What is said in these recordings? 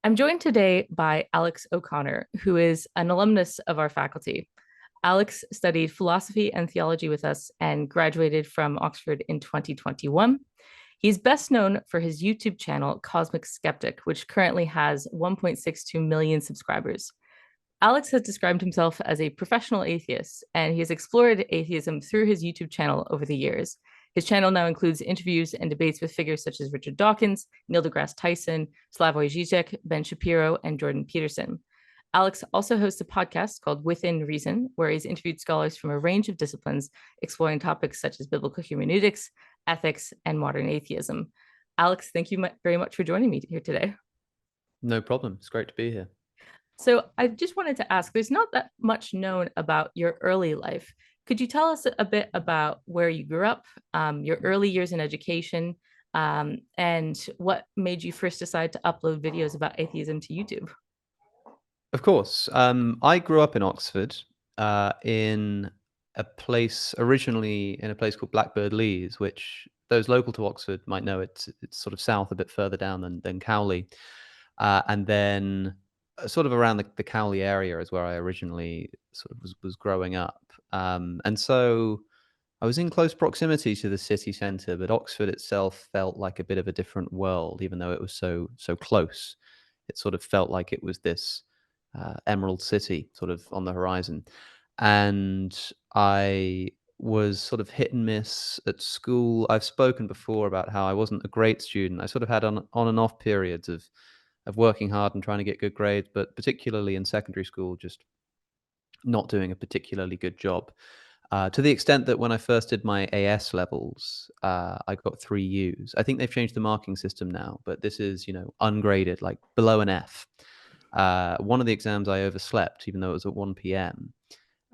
I'm joined today by Alex O'Connor, who is an alumnus of our faculty. Alex studied philosophy and theology with us and graduated from Oxford in 2021. He's best known for his YouTube channel, Cosmic Skeptic, which currently has 1.62 million subscribers. Alex has described himself as a professional atheist, and he has explored atheism through his YouTube channel over the years. His channel now includes interviews and debates with figures such as Richard Dawkins, Neil deGrasse Tyson, Slavoj Žižek, Ben Shapiro, and Jordan Peterson. Alex also hosts a podcast called Within Reason, where he's interviewed scholars from a range of disciplines, exploring topics such as biblical hermeneutics, ethics, and modern atheism. Alex, thank you very much for joining me here today. No problem. It's great to be here. So I just wanted to ask, there's not that much known about your early life. Could you tell us a bit about where you grew up, your early years in education, and what made you first decide to upload videos about atheism to YouTube? Of course. I grew up in Oxford, in a place called Blackbird Leys, which those local to Oxford might know. It's sort of south, a bit further down than Cowley, and then sort of around the Cowley area is where I originally sort of was growing up, and so I was in close proximity to the city centre, but Oxford itself felt like a bit of a different world, even though it was so close. It sort of felt like it was this Emerald City sort of on the horizon. And I was sort of hit and miss at school. I've spoken before about how I wasn't a great student. I sort of had on and off periods of working hard and trying to get good grades, but particularly in secondary school, just not doing a particularly good job. To the extent that when I first did my AS levels, I got 3 U's. I think they've changed the marking system now, but this is, ungraded, like below an F. One of the exams I overslept, even though it was at 1 p.m.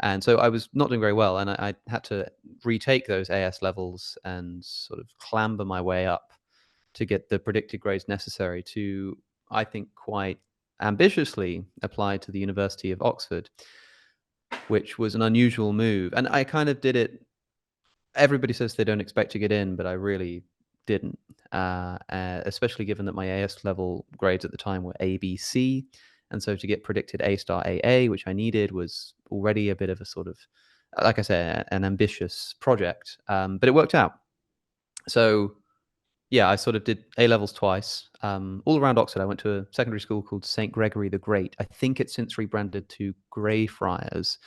And so I was not doing very well, and I had to retake those AS levels and sort of clamber my way up to get the predicted grades necessary to, I think, quite ambitiously apply to the University of Oxford, which was an unusual move. And I kind of did it. Everybody says they don't expect to get in, but I really didn't, especially given that my AS level grades at the time were ABC. And so to get predicted A star AA, which I needed, was already a bit of a sort of, like I say, an ambitious project. But it worked out. So yeah, I sort of did A levels twice, all around Oxford. I went to a secondary school called St. Gregory the Great. I think it's since rebranded to Greyfriars,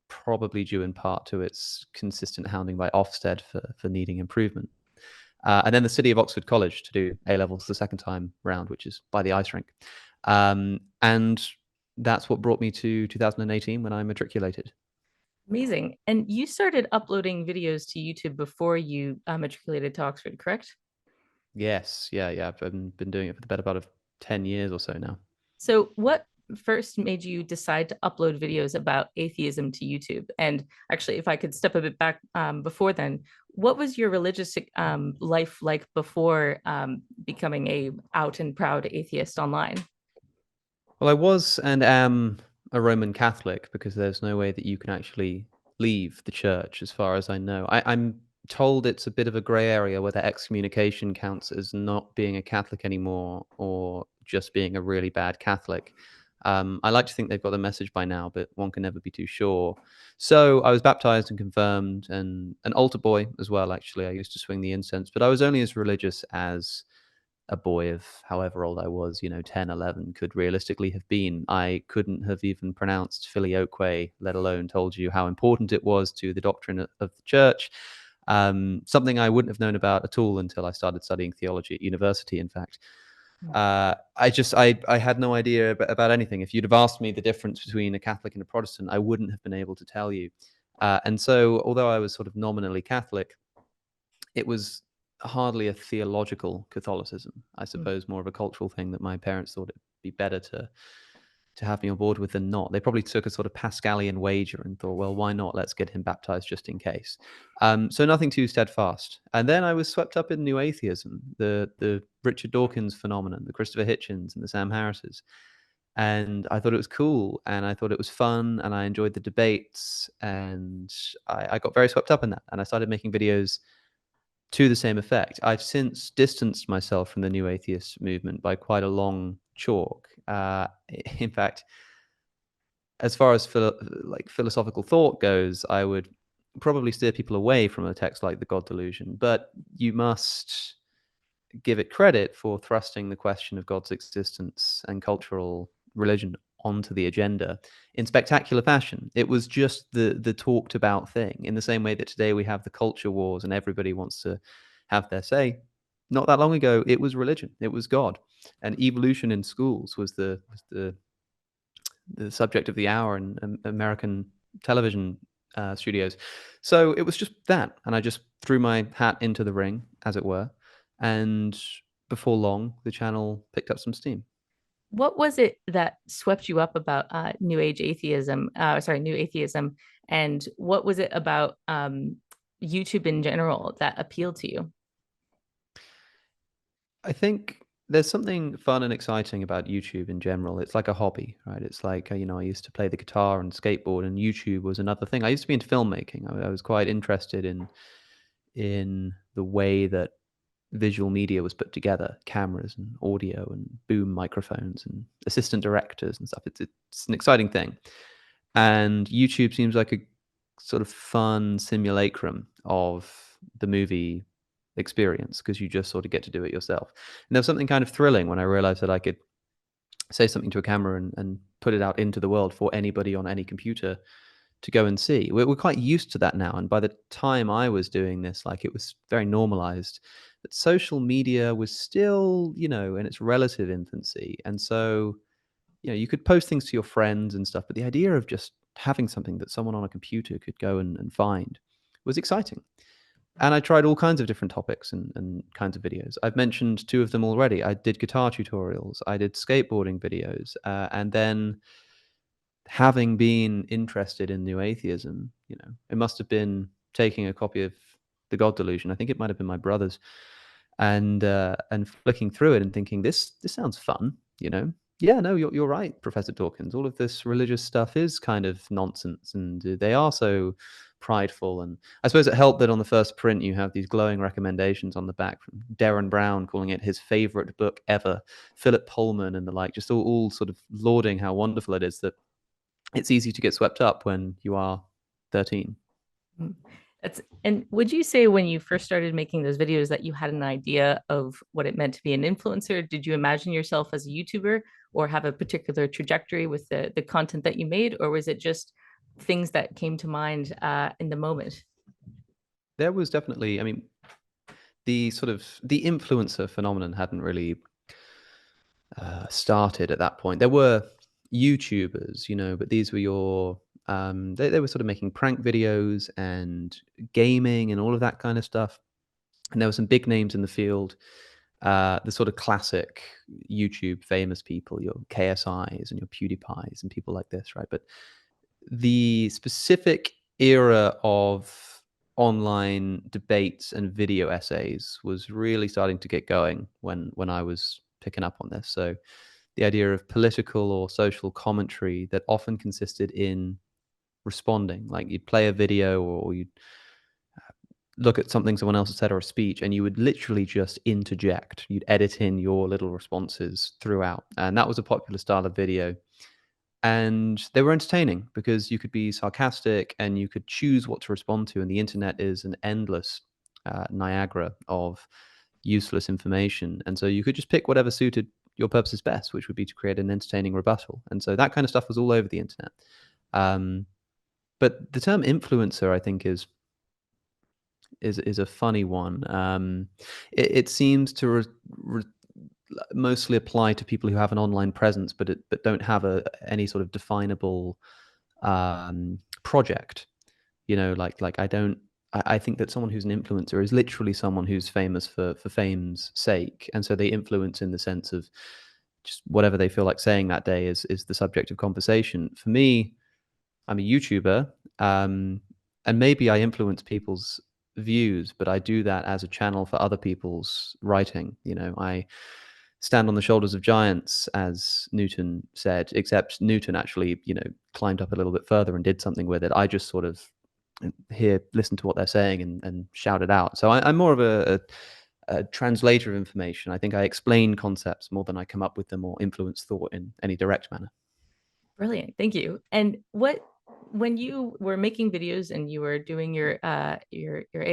probably due in part to its consistent hounding by Ofsted for needing improvement. And then the City of Oxford College to do A levels the second time round, which is by the ice rink. And that's what brought me to 2018 when I matriculated. Amazing. And you started uploading videos to YouTube before you matriculated to Oxford, correct? Yes, yeah. I've been doing it for the better part of 10 years or so now. So, what first made you decide to upload videos about atheism to YouTube? And actually, if I could step a bit back before then, what was your religious life like before becoming a out and proud atheist online? Well, I was and am a Roman Catholic because there's no way that you can actually leave the church, as far as I know. I'm told it's a bit of a grey area whether excommunication counts as not being a Catholic anymore or just being a really bad Catholic. I like to think they've got the message by now, but one can never be too sure. So I was baptized and confirmed, and an altar boy as well, actually. I used to swing the incense, but I was only as religious as a boy of however old I was, 10, 11, could realistically have been. I couldn't have even pronounced filioque, let alone told you how important it was to the doctrine of the church. Something I wouldn't have known about at all until I started studying theology at university, in fact. I had no idea about anything. If you'd have asked me the difference between a Catholic and a Protestant, I wouldn't have been able to tell you. And so, although I was sort of nominally Catholic, it was hardly a theological Catholicism. I suppose more of a cultural thing that my parents thought it'd be better to have me on board with than not. They probably took a sort of Pascalian wager and thought, well, why not? Let's get him baptized just in case. So nothing too steadfast. And then I was swept up in new atheism, the Richard Dawkins phenomenon, the Christopher Hitchens and the Sam Harrises. And I thought it was cool, and I thought it was fun, and I enjoyed the debates, and I got very swept up in that. And I started making videos to the same effect. I've since distanced myself from the new atheist movement by quite a long chalk. In fact, as far as philosophical thought goes, I would probably steer people away from a text like The God Delusion, but you must give it credit for thrusting the question of God's existence and cultural religion onto the agenda in spectacular fashion. It was just the talked about thing, in the same way that today we have the culture wars and everybody wants to have their say. Not that long ago, it was religion, it was God, and evolution in schools was the subject of the hour in American television studios. So it was just that, and I just threw my hat into the ring, as it were, and before long, the channel picked up some steam. What was it that swept you up about New Age atheism? New atheism, and what was it about YouTube in general that appealed to you? I think there's something fun and exciting about YouTube in general. It's like a hobby, right? It's like, I used to play the guitar and skateboard, and YouTube was another thing. I used to be into filmmaking. I was quite interested in the way that visual media was put together, cameras and audio and boom microphones and assistant directors and stuff. It's an exciting thing. And YouTube seems like a sort of fun simulacrum of the movie experience, because you just sort of get to do it yourself. And there was something kind of thrilling when I realized that I could say something to a camera and put it out into the world for anybody on any computer to go and see. We're quite used to that now. And by the time I was doing this, like, it was very normalized. But social media was still, in its relative infancy. And so, you could post things to your friends and stuff, but the idea of just having something that someone on a computer could go and find was exciting. And I tried all kinds of different topics and kinds of videos. I've mentioned two of them already. I did guitar tutorials, I did skateboarding videos, and then, having been interested in new atheism, it must have been taking a copy of The God Delusion. I think it might have been my brother's, and flicking through it and thinking, this sounds fun. Yeah, no, you're right, Professor Dawkins. All of this religious stuff is kind of nonsense, and they are so prideful. And I suppose it helped that on the first print you have these glowing recommendations on the back from Darren Brown, calling it his favorite book ever, Philip Pullman and the like, just all sort of lauding how wonderful it is that it's easy to get swept up when you are 13. Mm. And would you say when you first started making those videos that you had an idea of what it meant to be an influencer? Did you imagine yourself as a YouTuber or have a particular trajectory with the content that you made, or was it just things that came to mind in the moment? There was definitely, the influencer phenomenon hadn't really started at that point. There were YouTubers, but these were they were sort of making prank videos and gaming and all of that kind of stuff. And there were some big names in the field, the sort of classic YouTube famous people, your KSIs and your PewDiePies and people like this, right? But the specific era of online debates and video essays was really starting to get going when I was picking up on this. So the idea of political or social commentary that often consisted in responding, like you'd play a video or you'd look at something someone else had said or a speech, and you would literally just interject. You'd edit in your little responses throughout. And that was a popular style of video. And they were entertaining because you could be sarcastic and you could choose what to respond to. And the internet is an endless Niagara of useless information. And so you could just pick whatever suited your purposes best, which would be to create an entertaining rebuttal. And so that kind of stuff was all over the internet. But the term influencer, I think, is a funny one. It seems to mostly apply to people who have an online presence, but don't have any sort of definable project. I think that someone who's an influencer is literally someone who's famous for fame's sake, and so they influence in the sense of just whatever they feel like saying that day is the subject of conversation. For me, I'm a YouTuber, and maybe I influence people's views, but I do that as a channel for other people's writing. I stand on the shoulders of giants, as Newton said, except Newton actually, climbed up a little bit further and did something with it. I just sort of listen to what they're saying and shout it out. So I'm more of a translator of information. I think I explain concepts more than I come up with them or influence thought in any direct manner. Brilliant. Thank you. And when you were making videos and you were doing your A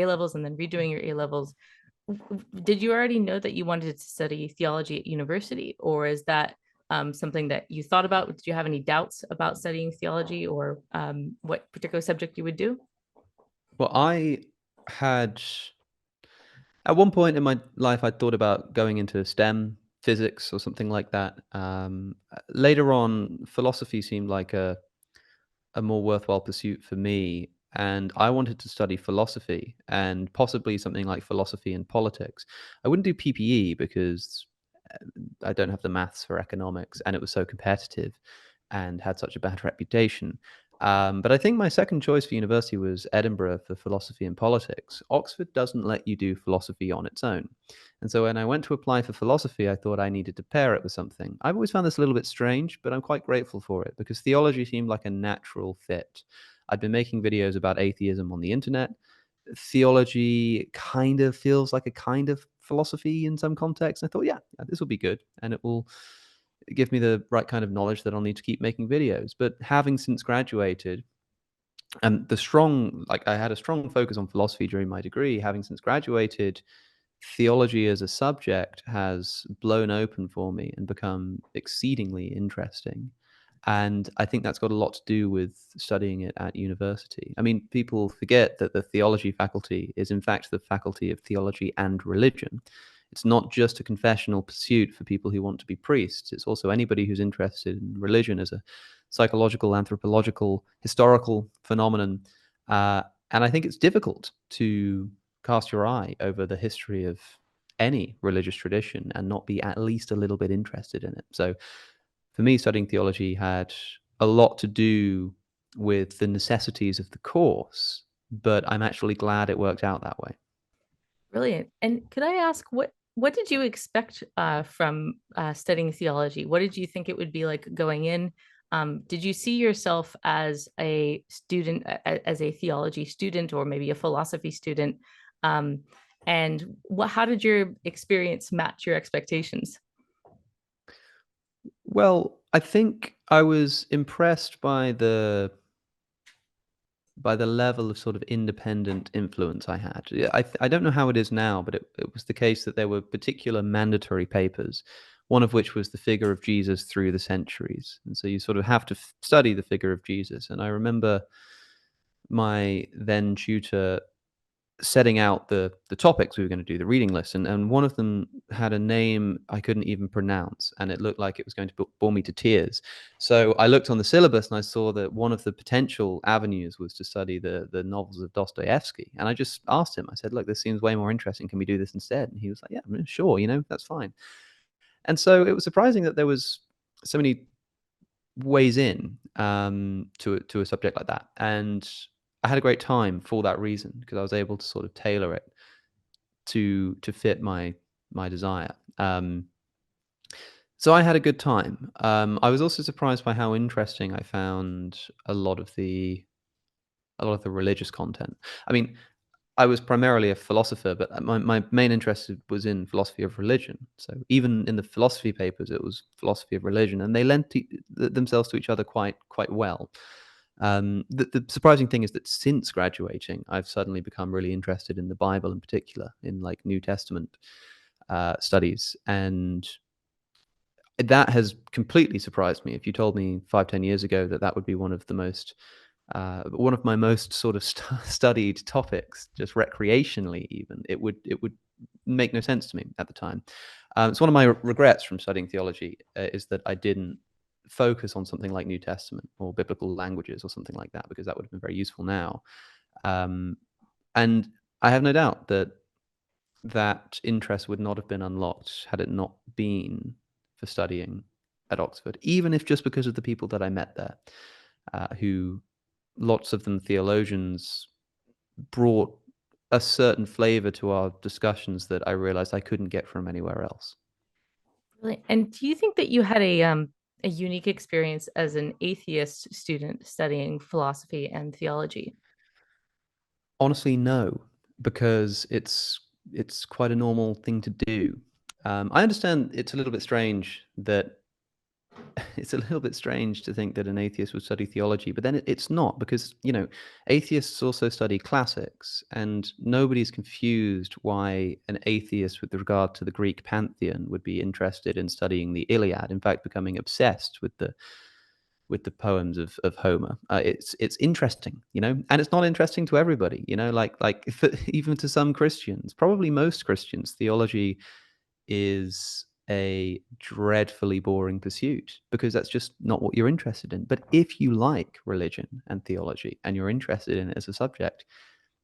levels and then redoing your A levels, did you already know that you wanted to study theology at university, or is that something that you thought about? Did you have any doubts about studying theology, or what particular subject you would do? Well, I had at one point in my life, I thought about going into STEM, physics, or something like that. Later on, philosophy seemed like a more worthwhile pursuit for me. And I wanted to study philosophy and possibly something like philosophy and politics. I wouldn't do PPE because I don't have the maths for economics, and it was so competitive and had such a bad reputation. But I think my second choice for university was Edinburgh for philosophy and politics. Oxford doesn't let you do philosophy on its own. And so when I went to apply for philosophy, I thought I needed to pair it with something. I've always found this a little bit strange, but I'm quite grateful for it because theology seemed like a natural fit. I'd been making videos about atheism on the internet. Theology kind of feels like a kind of philosophy in some contexts. I thought, yeah, this will be good. And it will give me the right kind of knowledge that I'll need to keep making videos. But having since graduated, and I had a strong focus on philosophy during my degree. Having since graduated, theology as a subject has blown open for me and become exceedingly interesting. And I think that's got a lot to do with studying it at university. I mean, people forget that the theology faculty is, in fact, the faculty of theology and religion. It's not just a confessional pursuit for people who want to be priests. It's also anybody who's interested in religion as a psychological, anthropological, historical phenomenon. And I think it's difficult to cast your eye over the history of any religious tradition and not be at least a little bit interested in it. So for me, studying theology had a lot to do with the necessities of the course, but I'm actually glad it worked out that way. Brilliant. And could I ask what did you expect from studying theology? What did you think it would be like going in? Did you see yourself as a student, as a theology student, or maybe a philosophy student? Um, and how did your experience match your expectations? Well, I think I was impressed by the level of sort of independent influence I had. Yeah, I don't know how it is now, but it was the case that there were particular mandatory papers, one of which was the figure of Jesus through the centuries. And so you sort of have to study the figure of Jesus. And I remember my then tutor setting out the topics we were going to do, the reading list, and one of them had a name I couldn't even pronounce, and it looked like it was going to bore me to tears. So I looked on the syllabus and I saw that one of the potential avenues was to study the novels of Dostoevsky, and I just asked him. I said, "Look, this seems way more interesting. Can we do this instead?" And he was like, "Yeah, sure. That's fine." And so it was surprising that there was so many ways in to a subject like that, and I had a great time for that reason because I was able to sort of tailor it to fit my desire. So I had a good time. I was also surprised by how interesting I found a lot of the religious content. I mean, I was primarily a philosopher, but my main interest was in philosophy of religion. So even in the philosophy papers, it was philosophy of religion, and they lent themselves to each other quite well. The surprising thing is that since graduating, I've suddenly become really interested in the Bible in particular, in like New Testament studies, and that has completely surprised me. If you told me 5, 10 years ago that that would be one of my most sort of studied topics, just recreationally, even it would make no sense to me at the time. It's one of my regrets from studying theology is that I didn't focus on something like New Testament or biblical languages or something like that because that would have been very useful now. Um, and I have no doubt that that interest would not have been unlocked had it not been for studying at Oxford, even if just because of the people that I met there, who lots of them theologians brought a certain flavor to our discussions that I realized I couldn't get from anywhere else. Really? And do you think that you had a unique experience as an atheist student studying philosophy and theology? Honestly, no, because it's it's quite a normal thing to do. I understand it's a little bit strange that it's a little bit strange to think that an atheist would study theology, but then it's not, because atheists also study classics, and nobody's confused why an atheist with regard to the Greek pantheon would be interested in studying the Iliad. In fact, becoming obsessed with the poems of Homer. It's interesting, and it's not interesting to everybody, like even to some Christians, probably most Christians, theology is a dreadfully boring pursuit because that's just not what you're interested in. But if you like religion and theology and you're interested in it as a subject,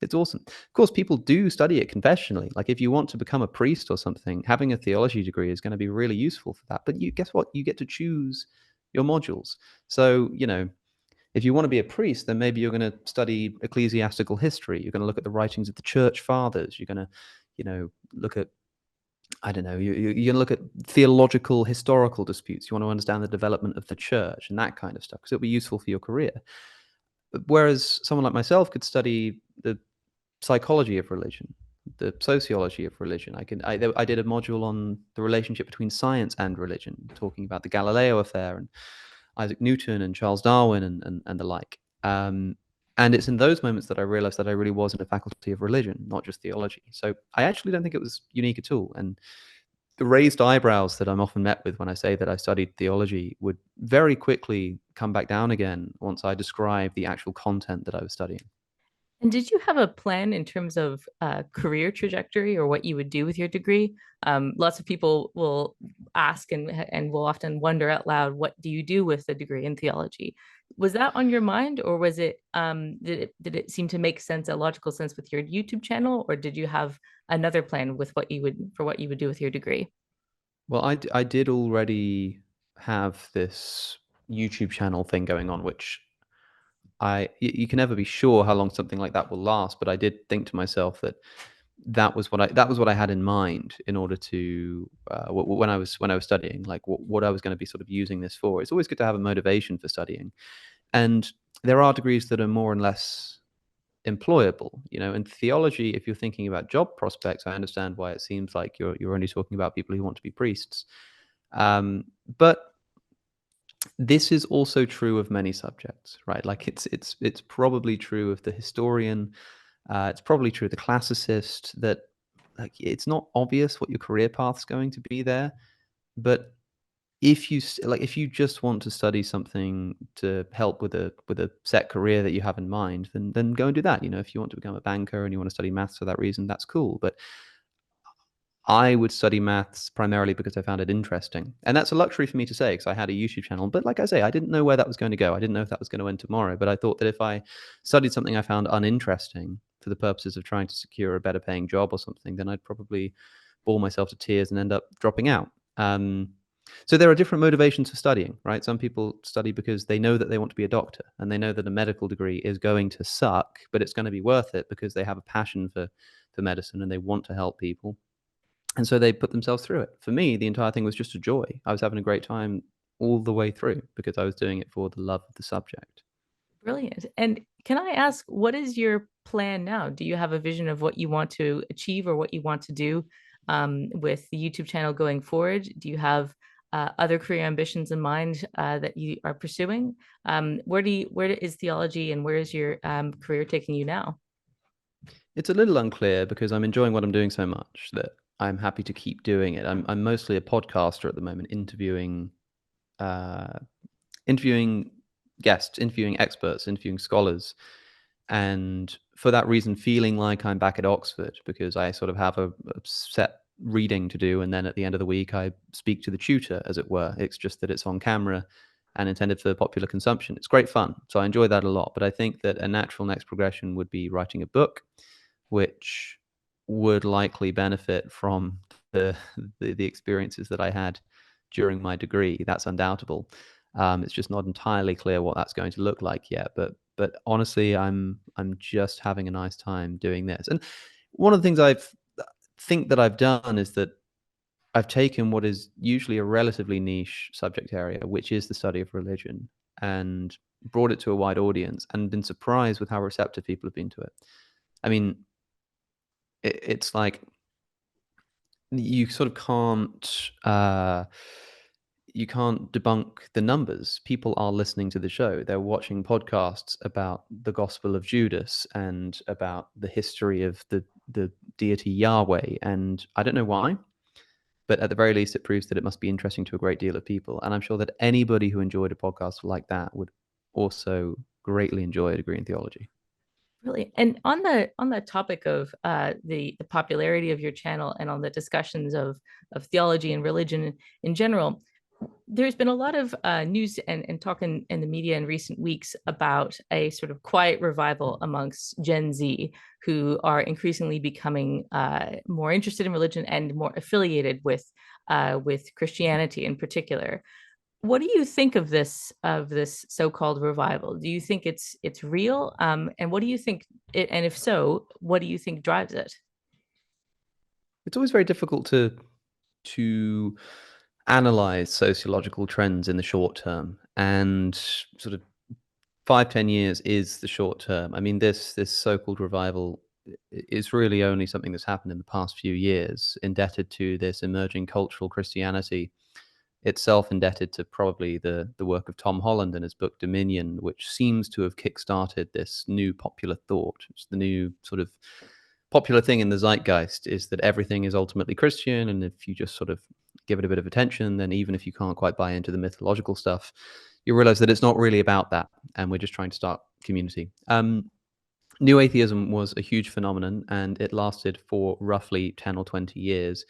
it's awesome. Of course, people do study it confessionally. Like if you want to become a priest or something, having a theology degree is going to be really useful for that. But guess what? You get to choose your modules. So, if you want to be a priest, then maybe you're going to study ecclesiastical history. You're going to look at the writings of the church fathers. You're going to, look at, I don't know, you're going to look at theological, historical disputes. You want to understand the development of the church and that kind of stuff because it'll be useful for your career. Whereas someone like myself could study the psychology of religion, the sociology of religion. I did a module on the relationship between science and religion, talking about the Galileo affair and Isaac Newton and Charles Darwin and the like. And it's in those moments that I realized that I really was in a faculty of religion, not just theology. So I actually don't think it was unique at all. And the raised eyebrows that I'm often met with when I say that I studied theology would very quickly come back down again once I describe the actual content that I was studying. And did you have a plan in terms of career trajectory or what you would do with your degree? Lots of people will ask and will often wonder out loud, what do you do with a degree in theology? Was that on your mind, or was it did it seem to make sense, a logical sense with your YouTube channel, or did you have another plan with what you would do with your degree? Well, I did already have this YouTube channel thing going on, which you can never be sure how long something like that will last. But I did think to myself that that was what I had in mind in order to when I was studying, like what I was going to be sort of using this for. It's always good to have a motivation for studying, and there are degrees that are more and less employable. In theology, if you're thinking about job prospects, I understand why it seems like you're only talking about people who want to be priests. But this is also true of many subjects, right? Like it's probably true of the historian. It's probably true of the classicist that like it's not obvious what your career path's going to be there. But if you just want to study something to help with a set career that you have in mind, then go and do that. If you want to become a banker and you want to study maths for that reason, that's cool. But I would study maths primarily because I found it interesting. And that's a luxury for me to say because I had a YouTube channel. But like I say, I didn't know where that was going to go. I didn't know if that was going to end tomorrow. But I thought that if I studied something I found uninteresting for the purposes of trying to secure a better paying job or something, then I'd probably bore myself to tears and end up dropping out. So there are different motivations for studying, right? Some people study because they know that they want to be a doctor and they know that a medical degree is going to suck, but it's going to be worth it because they have a passion for medicine and they want to help people. And so they put themselves through it. For me, the entire thing was just a joy. I was having a great time all the way through because I was doing it for the love of the subject. Brilliant. And can I ask, what is your plan now? Do you have a vision of what you want to achieve or what you want to do with the YouTube channel going forward? Do you have other career ambitions in mind that you are pursuing? Where is theology and where is your career taking you now? It's a little unclear because I'm enjoying what I'm doing so much that I'm happy to keep doing it. I'm mostly a podcaster at the moment, uh, interviewing guests, interviewing experts, interviewing scholars, and for that reason, feeling like I'm back at Oxford because I sort of have a set reading to do, and then at the end of the week, I speak to the tutor, as it were. It's just that it's on camera and intended for popular consumption. It's great fun, so I enjoy that a lot. But I think that a natural next progression would be writing a book, which would likely benefit from the the experiences that I had during my degree. That's undoubtable. It's just not entirely clear what that's going to look like yet. But honestly, I'm just having a nice time doing this. And one of the things think that I've done is that I've taken what is usually a relatively niche subject area, which is the study of religion, and brought it to a wide audience and been surprised with how receptive people have been to it. I mean, it's like you sort of can't you can't debunk the numbers. People are listening to the show. They're watching podcasts about the Gospel of Judas and about the history of the deity Yahweh. And I don't know why, but at the very least, it proves that it must be interesting to a great deal of people. And I'm sure that anybody who enjoyed a podcast like that would also greatly enjoy a degree in theology. Really, and on the topic of the popularity of your channel and on the discussions of theology and religion in general, there's been a lot of news and talk in the media in recent weeks about a sort of quiet revival amongst Gen Z, who are increasingly becoming more interested in religion and more affiliated with Christianity in particular. What do you think of this so-called revival? Do you think it's real? And what do you think it, and if so, what do you think drives it? It's always very difficult to analyze sociological trends in the short term, and sort of 5-10 years is the short term. I mean, this so-called revival is really only something that's happened in the past few years, indebted to this emerging cultural Christianity, itself indebted to probably the work of Tom Holland and his book Dominion, which seems to have kickstarted this new popular thought. It's the new sort of popular thing in the zeitgeist, is that everything is ultimately Christian, and if you just sort of give it a bit of attention, then even if you can't quite buy into the mythological stuff, you realize that it's not really about that, and we're just trying to start community. New atheism was a huge phenomenon, and it lasted for roughly 10 or 20 years.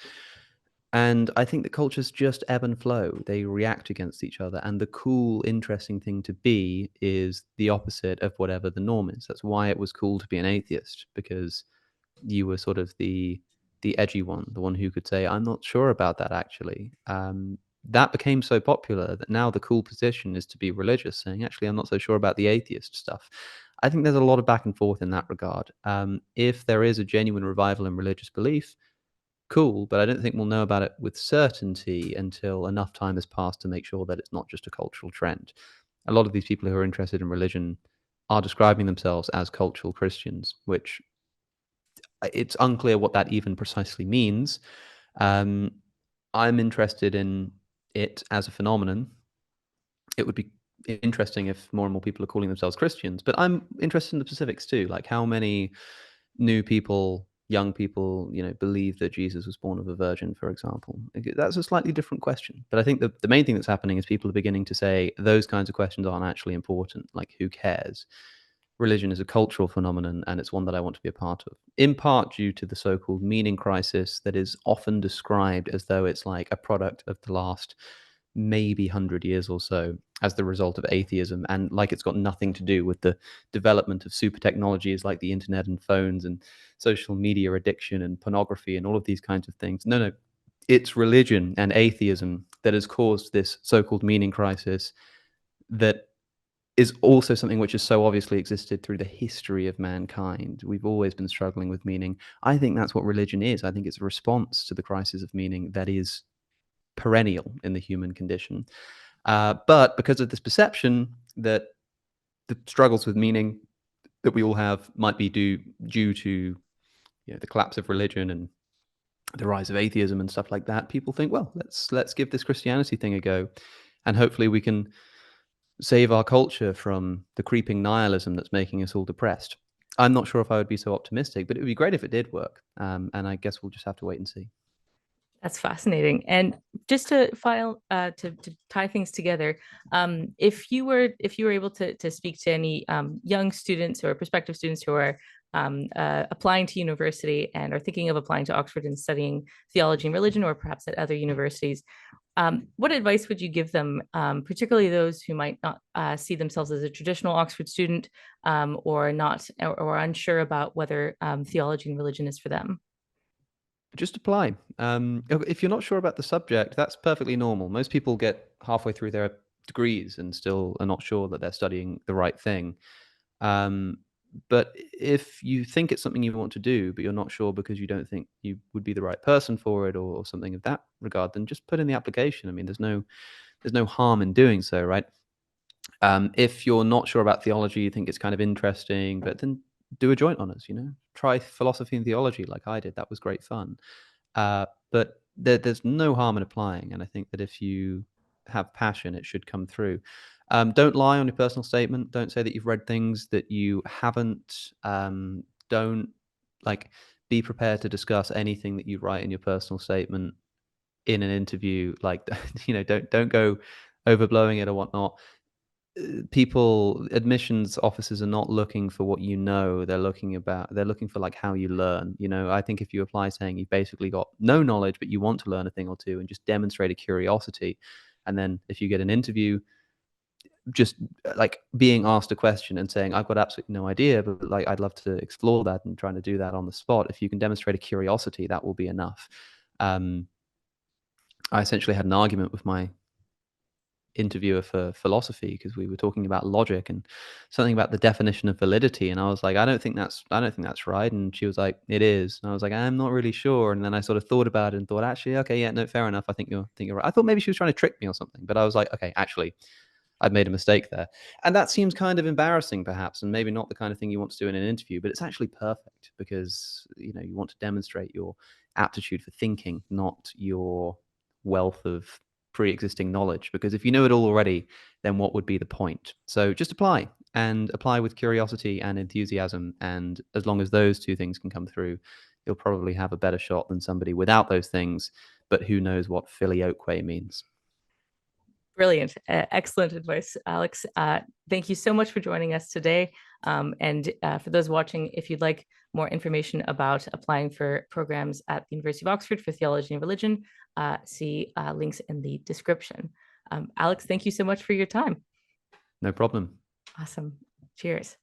And I think that cultures just ebb and flow. They react against each other. And the cool, interesting thing to be is the opposite of whatever the norm is. That's why it was cool to be an atheist, because you were sort of the edgy one, the one who could say, "I'm not sure about that actually." That became so popular that now the cool position is to be religious, saying, "Actually, I'm not so sure about the atheist stuff." I think there's a lot of back and forth in that regard. If there is a genuine revival in religious belief, cool, but I don't think we'll know about it with certainty until enough time has passed to make sure that it's not just a cultural trend. A lot of these people who are interested in religion are describing themselves as cultural Christians, which it's unclear what that even precisely means. Um, I'm interested in it as a phenomenon. It would be interesting if more and more people are calling themselves Christians, but I'm interested in the specifics too, like how many new people, young people, believe that Jesus was born of a virgin, for example. That's a slightly different question. But I think the main thing that's happening is people are beginning to say those kinds of questions aren't actually important. Like, who cares? Religion is a cultural phenomenon, and it's one that I want to be a part of, in part due to the so-called meaning crisis that is often described as though it's like a product of the last maybe 100 years or so as the result of atheism, and like it's got nothing to do with the development of super technologies like the internet and phones and social media addiction and pornography and all of these kinds of things. No, it's religion and atheism that has caused this so-called meaning crisis, that is also something which has so obviously existed through the history of mankind. We've always been struggling with meaning. I think that's what religion is. I think it's a response to the crisis of meaning that is perennial in the human condition. But because of this perception that the struggles with meaning that we all have might be due to the collapse of religion and the rise of atheism and stuff like that, people think, well, let's give this Christianity thing a go, and hopefully we can save our culture from the creeping nihilism that's making us all depressed. I'm not sure if I would be so optimistic, but it would be great if it did work. And I guess we'll just have to wait and see. That's fascinating. And just to tie things together, if you were able to speak to any young students or prospective students who are applying to university and are thinking of applying to Oxford and studying theology and religion, or perhaps at other universities, what advice would you give them, particularly those who might not see themselves as a traditional Oxford student, or unsure about whether theology and religion is for them? Just apply. If you're not sure about the subject, that's perfectly normal. Most people get halfway through their degrees and still are not sure that they're studying the right thing. Um, but if you think it's something you want to do, but you're not sure because you don't think you would be the right person for it, or something of that regard, then just put in the application. I mean, there's no harm in doing so, right? If you're not sure about theology, you think it's kind of interesting, but then do a joint honors. Try philosophy and theology like I did. That was great fun. but there's no harm in applying. And I think that if you have passion, it should come through. Don't lie on your personal statement. Don't say that you've read things that you haven't. Don't like be prepared to discuss anything that you write in your personal statement in an interview. Like, don't go overblowing it or whatnot. People, admissions officers are not looking for what you know. They're looking for like how you learn. I think if you apply saying you've basically got no knowledge but you want to learn a thing or two and just demonstrate a curiosity, and then if you get an interview, just like being asked a question and saying I've got absolutely no idea, but like I'd love to explore that, and trying to do that on the spot. If you can demonstrate a curiosity, that will be enough. I essentially had an argument with my interviewer for philosophy because we were talking about logic and something about the definition of validity, and I was like, I don't think that's right, and she was like, it is, and I was like, I'm not really sure, and then I sort of thought about it and thought, actually, okay, yeah, no, fair enough, I think you're right. I thought maybe she was trying to trick me or something, but I was like, okay, actually, I've made a mistake there. And that seems kind of embarrassing, perhaps, and maybe not the kind of thing you want to do in an interview, but it's actually perfect because, you want to demonstrate your aptitude for thinking, not your wealth of pre-existing knowledge. Because if you know it all already, then what would be the point? So just apply, and apply with curiosity and enthusiasm. And as long as those two things can come through, you'll probably have a better shot than somebody without those things, but who knows what filioque means. Brilliant. Excellent advice, Alex. Thank you so much for joining us today. And for those watching, if you'd like more information about applying for programs at the University of Oxford for theology and religion, see links in the description. Alex, thank you so much for your time. No problem. Awesome. Cheers.